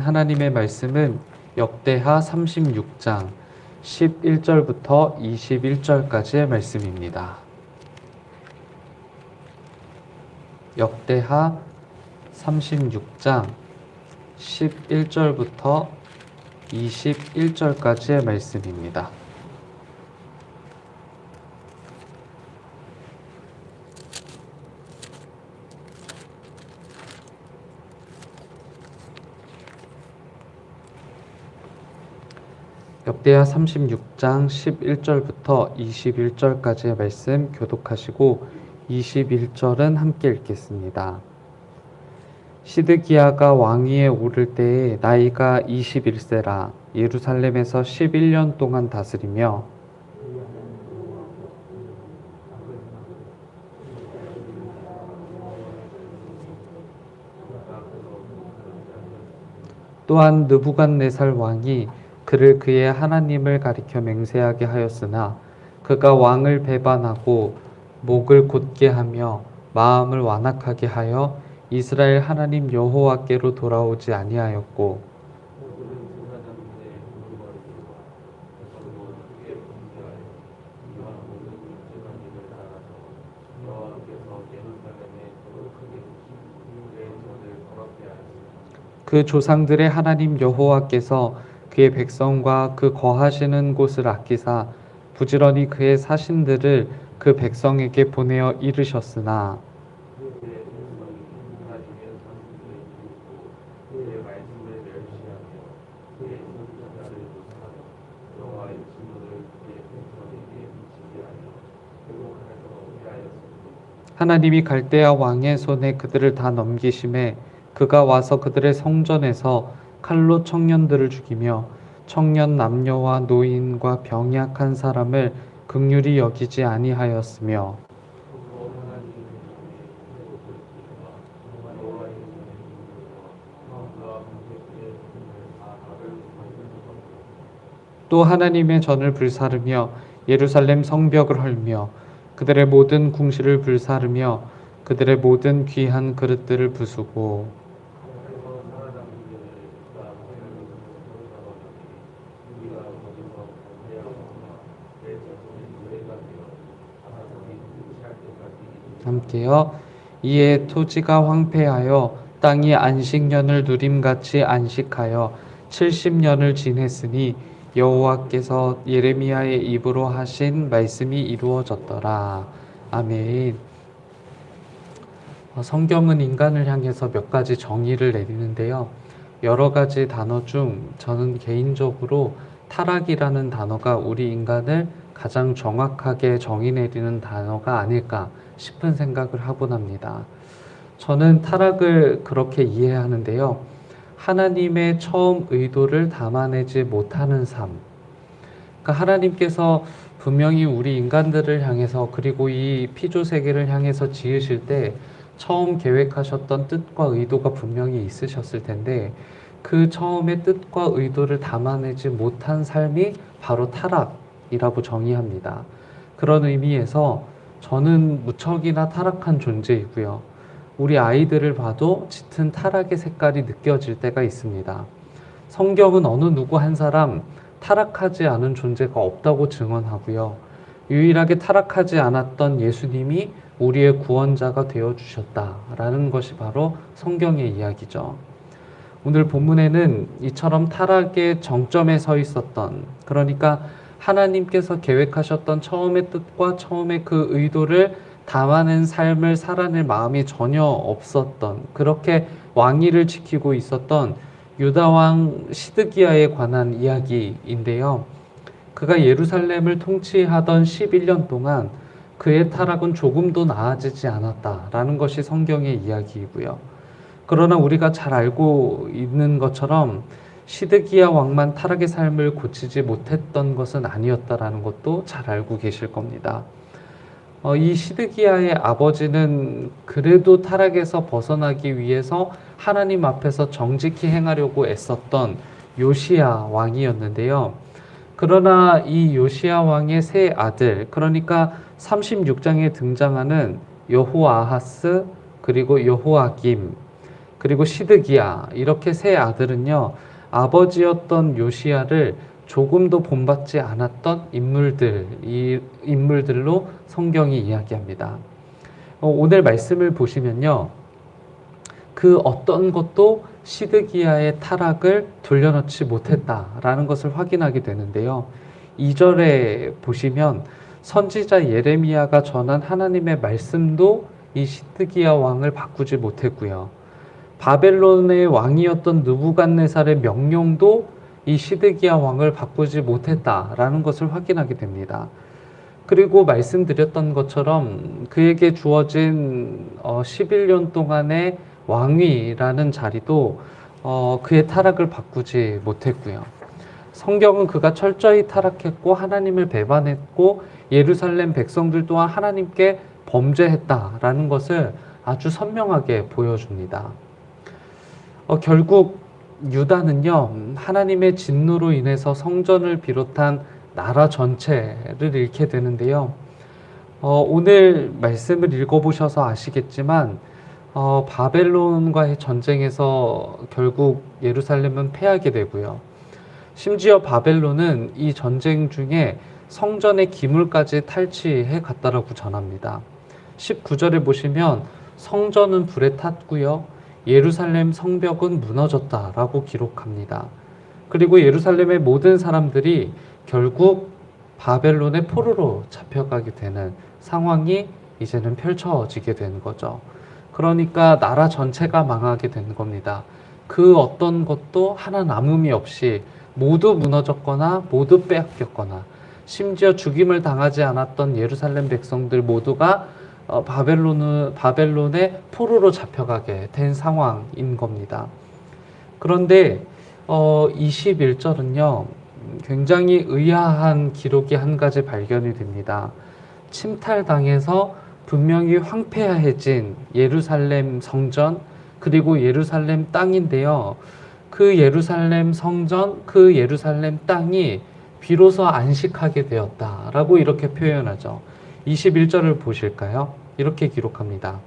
하나님의 말씀은 역대하 36장 11절부터 21절까지의 말씀입니다. 역대하 36장 11절부터 21절까지의 말씀입니다. 역대하 36장 11절부터 21절까지의 말씀 교독하시고 21절은 함께 읽겠습니다. 시드기야가 왕위에 오를 때에 나이가 21세라 예루살렘에서 11년 동안 다스리며 또한 느부갓네살 왕이 그를 그의 하나님을 가리켜 맹세하게 하였으나 그가 왕을 배반하고 목을 곧게 하며 마음을 완악하게 하여 이스라엘 하나님 여호와께로 돌아오지 아니하였고 그 조상들의 하나님 여호와께서 그의 백성과 그 거하시는 곳을 아끼사 부지런히 그의 사신들을 그 백성에게 보내어 이르셨으나 하나님이 갈대아 왕의 손에 그들을 다 넘기심에 그가 와서 그들의 성전에서 칼로 청년들을 죽이며 청년 남녀와 노인과 병약한 사람을 긍휼히 여기지 아니하였으며 또 하나님의 전을 불사르며 예루살렘 성벽을 헐며 그들의 모든 궁실을 불사르며 그들의 모든 귀한 그릇들을 부수고 함께요. 이에 토지가 황폐하여 땅이 안식년을 누림같이 안식하여 70년을 지냈으니 여호와께서 예레미야의 입으로 하신 말씀이 이루어졌더라. 아멘. 성경은 인간을 향해서 몇 가지 정의를 내리는데요. 여러 가지 단어 중 저는 개인적으로 타락이라는 단어가 우리 인간을 가장 정확하게 정의 내리는 단어가 아닐까 싶은 생각을 하곤 합니다. 저는 타락을 그렇게 이해하는데요. 하나님의 처음 의도를 담아내지 못하는 삶. 그러니까 하나님께서 분명히 우리 인간들을 향해서 그리고 이 피조 세계를 향해서 지으실 때 처음 계획하셨던 뜻과 의도가 분명히 있으셨을 텐데 그 처음의 뜻과 의도를 담아내지 못한 삶이 바로 타락이라고 정의합니다. 그런 의미에서 저는 무척이나 타락한 존재이고요. 우리 아이들을 봐도 짙은 타락의 색깔이 느껴질 때가 있습니다. 성경은 어느 누구 한 사람 타락하지 않은 존재가 없다고 증언하고요. 유일하게 타락하지 않았던 예수님이 우리의 구원자가 되어주셨다라는 것이 바로 성경의 이야기죠. 오늘 본문에는 이처럼 타락의 정점에 서 있었던, 그러니까 하나님께서 계획하셨던 처음의 뜻과 처음의 그 의도를 담아낸 삶을 살아낼 마음이 전혀 없었던, 그렇게 왕위를 지키고 있었던 유다왕 시드기야에 관한 이야기인데요. 그가 예루살렘을 통치하던 11년 동안 그의 타락은 조금도 나아지지 않았다라는 것이 성경의 이야기이고요. 그러나 우리가 잘 알고 있는 것처럼 시드기야 왕만 타락의 삶을 고치지 못했던 것은 아니었다라는 것도 잘 알고 계실 겁니다. 이 시드기야의 아버지는 그래도 타락에서 벗어나기 위해서 하나님 앞에서 정직히 행하려고 애썼던 요시야 왕이었는데요. 그러나 이 요시야 왕의 세 아들, 그러니까 36장에 등장하는 여호아하스 그리고 여호아김, 그리고 시드기야, 이렇게 세 아들은요, 아버지였던 요시야를 조금도 본받지 않았던 이 인물들로 성경이 이야기합니다. 오늘 말씀을 보시면요, 그 어떤 것도 시드기야의 타락을 돌려놓지 못했다라는 것을 확인하게 되는데요. 2절에 보시면 선지자 예레미야가 전한 하나님의 말씀도 이 시드기야 왕을 바꾸지 못했고요. 바벨론의 왕이었던 느부갓네살의 명령도 이 시드기야 왕을 바꾸지 못했다라는 것을 확인하게 됩니다. 그리고 말씀드렸던 것처럼 그에게 주어진 11년 동안의 왕위라는 자리도 그의 타락을 바꾸지 못했고요. 성경은 그가 철저히 타락했고 하나님을 배반했고 예루살렘 백성들 또한 하나님께 범죄했다라는 것을 아주 선명하게 보여줍니다. 결국 유다는요, 하나님의 진노로 인해서 성전을 비롯한 나라 전체를 잃게 되는데요. 오늘 말씀을 읽어보셔서 아시겠지만 바벨론과의 전쟁에서 결국 예루살렘은 패하게 되고요. 심지어 바벨론은 이 전쟁 중에 성전의 기물까지 탈취해 갔다라고 전합니다. 19절에 보시면 성전은 불에 탔고요. 예루살렘 성벽은 무너졌다라고 기록합니다. 그리고 예루살렘의 모든 사람들이 결국 바벨론의 포로로 잡혀가게 되는 상황이 이제는 펼쳐지게 되는 거죠. 그러니까 나라 전체가 망하게 되는 겁니다. 그 어떤 것도 하나 남음이 없이 모두 무너졌거나 모두 빼앗겼거나 심지어 죽임을 당하지 않았던 예루살렘 백성들 모두가 바벨론의 포로로 잡혀가게 된 상황인 겁니다. 그런데 21절은요, 굉장히 의아한 기록이 한 가지 발견이 됩니다. 침탈당해서 분명히 황폐해진 예루살렘 성전 그리고 예루살렘 땅인데요. 그 예루살렘 성전, 그 예루살렘 땅이 비로소 안식하게 되었다라고 이렇게 표현하죠. 21절을 보실까요? 이렇게 기록합니다.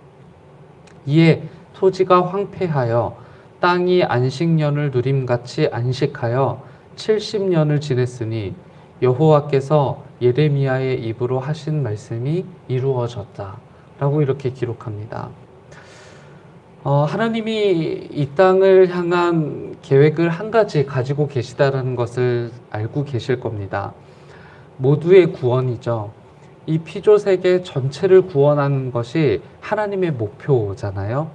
이에 토지가 황폐하여 땅이 안식년을 누림같이 안식하여 70년을 지냈으니 여호와께서 예레미야의 입으로 하신 말씀이 이루어졌다 라고 이렇게 기록합니다. 하나님이 이 땅을 향한 계획을 한 가지 가지고 계시다는 것을 알고 계실 겁니다. 모두의 구원이죠. 이 피조세계 전체를 구원하는 것이 하나님의 목표잖아요.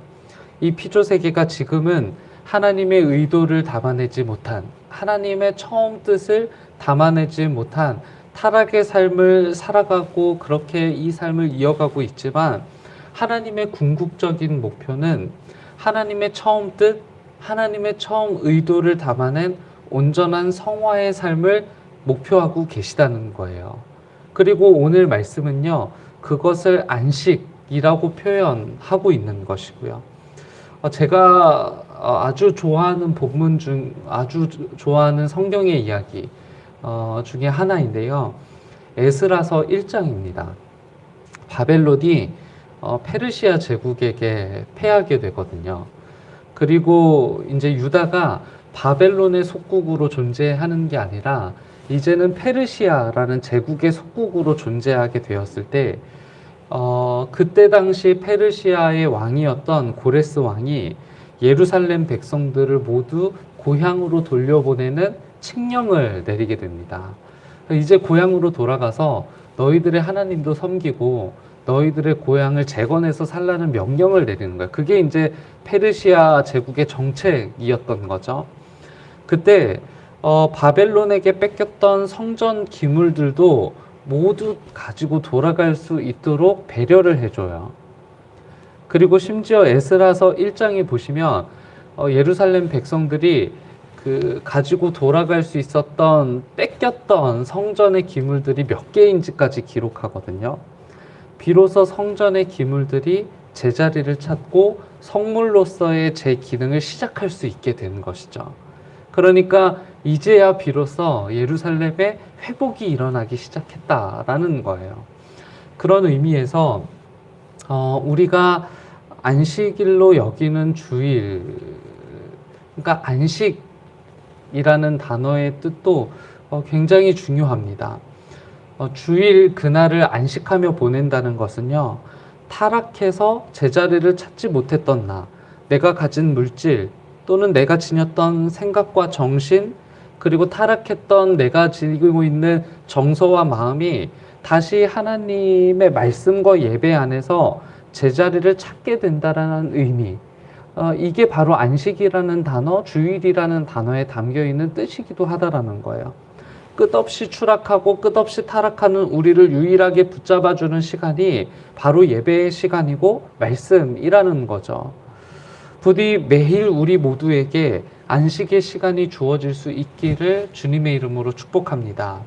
이 피조세계가 지금은 하나님의 의도를 담아내지 못한, 하나님의 처음 뜻을 담아내지 못한 타락의 삶을 살아가고 그렇게 이 삶을 이어가고 있지만 하나님의 궁극적인 목표는 하나님의 처음 뜻, 하나님의 처음 의도를 담아낸 온전한 성화의 삶을 목표하고 계시다는 거예요. 그리고 오늘 말씀은요, 그것을 안식이라고 표현하고 있는 것이고요. 제가 아주 좋아하는 본문 중 아주 좋아하는 성경의 이야기 중에 하나인데요. 에스라서 1장입니다. 바벨론이 페르시아 제국에게 패하게 되거든요. 그리고 이제 유다가 바벨론의 속국으로 존재하는 게 아니라 이제는 페르시아라는 제국의 속국으로 존재하게 되었을 때 그때 당시 페르시아의 왕이었던 고레스 왕이 예루살렘 백성들을 모두 고향으로 돌려보내는 칙령을 내리게 됩니다. 이제 고향으로 돌아가서 너희들의 하나님도 섬기고 너희들의 고향을 재건해서 살라는 명령을 내리는 거예요. 그게 이제 페르시아 제국의 정책이었던 거죠. 그때 바벨론에게 뺏겼던 성전 기물들도 모두 가지고 돌아갈 수 있도록 배려를 해줘요. 그리고 심지어 에스라서 1장에 보시면 예루살렘 백성들이 그 가지고 돌아갈 수 있었던 뺏겼던 성전의 기물들이 몇 개인지까지 기록하거든요. 비로소 성전의 기물들이 제자리를 찾고 성물로서의 제 기능을 시작할 수 있게 되는 것이죠. 그러니까 이제야 비로소 예루살렘의 회복이 일어나기 시작했다라는 거예요. 그런 의미에서 우리가 안식일로 여기는 주일, 그러니까 안식이라는 단어의 뜻도 굉장히 중요합니다. 주일 그날을 안식하며 보낸다는 것은요, 타락해서 제자리를 찾지 못했던 나, 내가 가진 물질 또는 내가 지녔던 생각과 정신, 그리고 타락했던 내가 지니고 있는 정서와 마음이 다시 하나님의 말씀과 예배 안에서 제자리를 찾게 된다라는 의미, 이게 바로 안식이라는 단어, 주일이라는 단어에 담겨 있는 뜻이기도 하다라는 거예요. 끝없이 추락하고 끝없이 타락하는 우리를 유일하게 붙잡아주는 시간이 바로 예배의 시간이고 말씀이라는 거죠. 부디 매일 우리 모두에게 안식의 시간이 주어질 수 있기를 주님의 이름으로 축복합니다.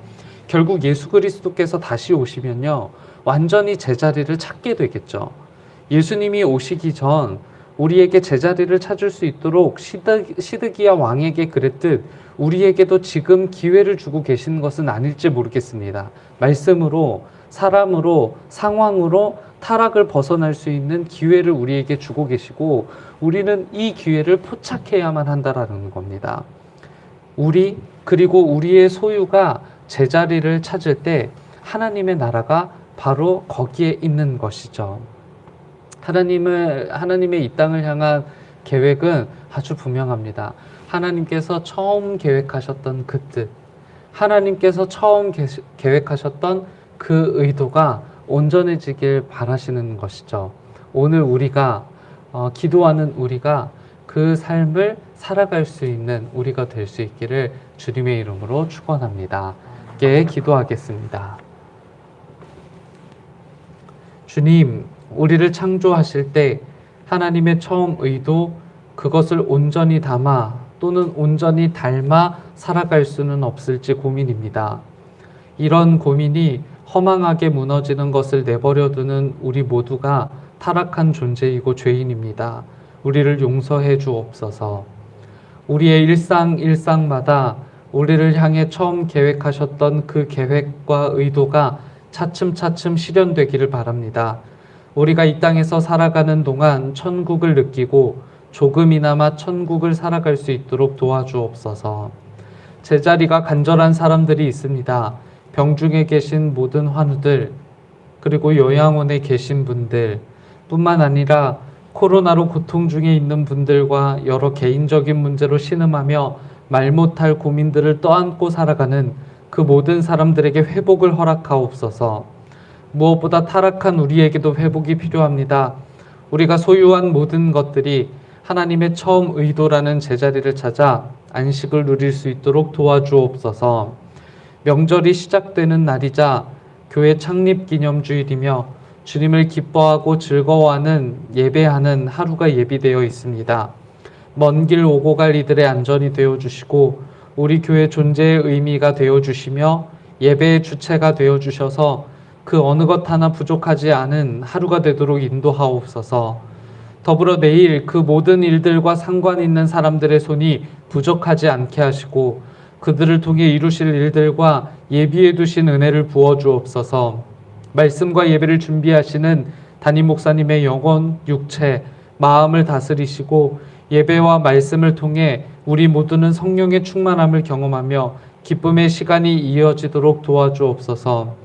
결국 예수 그리스도께서 다시 오시면요, 완전히 제자리를 찾게 되겠죠. 예수님이 오시기 전 우리에게 제자리를 찾을 수 있도록 시드기야 왕에게 그랬듯 우리에게도 지금 기회를 주고 계신 것은 아닐지 모르겠습니다. 말씀으로, 사람으로, 상황으로 타락을 벗어날 수 있는 기회를 우리에게 주고 계시고 우리는 이 기회를 포착해야만 한다라는 겁니다. 우리 그리고 우리의 소유가 제자리를 찾을 때 하나님의 나라가 바로 거기에 있는 것이죠. 하나님의 이 땅을 향한 계획은 아주 분명합니다. 하나님께서 처음 계획하셨던 그 뜻, 하나님께서 처음 계획하셨던 그 의도가 온전해지길 바라시는 것이죠. 오늘 우리가 기도하는 우리가 그 삶을 살아갈 수 있는 우리가 될 수 있기를 주님의 이름으로 축원합니다. 함께 기도하겠습니다. 주님, 우리를 창조하실 때 하나님의 처음 의도, 그것을 온전히 담아 또는 온전히 닮아 살아갈 수는 없을지 고민입니다. 이런 고민이 허망하게 무너지는 것을 내버려두는 우리 모두가 타락한 존재이고 죄인입니다. 우리를 용서해 주옵소서. 우리의 일상마다 우리를 향해 처음 계획하셨던 그 계획과 의도가 차츰차츰 실현되기를 바랍니다. 우리가 이 땅에서 살아가는 동안 천국을 느끼고 조금이나마 천국을 살아갈 수 있도록 도와주옵소서. 제자리가 간절한 사람들이 있습니다. 병중에 계신 모든 환우들, 그리고 요양원에 계신 분들 뿐만 아니라 코로나로 고통 중에 있는 분들과 여러 개인적인 문제로 신음하며 말 못할 고민들을 떠안고 살아가는 그 모든 사람들에게 회복을 허락하옵소서. 무엇보다 타락한 우리에게도 회복이 필요합니다. 우리가 소유한 모든 것들이 하나님의 처음 의도라는 제자리를 찾아 안식을 누릴 수 있도록 도와주옵소서. 명절이 시작되는 날이자 교회 창립 기념주일이며 주님을 기뻐하고 즐거워하는 예배하는 하루가 예비되어 있습니다. 먼 길 오고 갈 이들의 안전이 되어주시고 우리 교회 존재의 의미가 되어주시며 예배의 주체가 되어주셔서 그 어느 것 하나 부족하지 않은 하루가 되도록 인도하옵소서. 더불어 내일 그 모든 일들과 상관 있는 사람들의 손이 부족하지 않게 하시고 그들을 통해 이루실 일들과 예비해 두신 은혜를 부어주옵소서. 말씀과 예배를 준비하시는 담임 목사님의 영혼, 육체, 마음을 다스리시고 예배와 말씀을 통해 우리 모두는 성령의 충만함을 경험하며 기쁨의 시간이 이어지도록 도와주옵소서.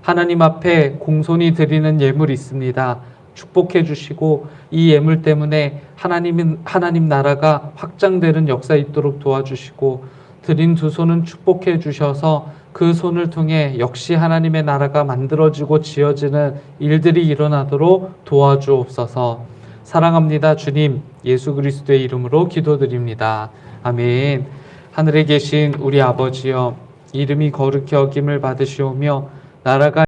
하나님 앞에 공손히 드리는 예물이 있습니다. 축복해 주시고 이 예물 때문에 하나님 나라가 확장되는 역사 있도록 도와주시고 드린 두 손은 축복해 주셔서 그 손을 통해 역시 하나님의 나라가 만들어지고 지어지는 일들이 일어나도록 도와주옵소서. 사랑합니다. 주님, 예수 그리스도의 이름으로 기도드립니다. 아멘. 하늘에 계신 우리 아버지여, 이름이 거룩히 여김을 받으시오며 나라가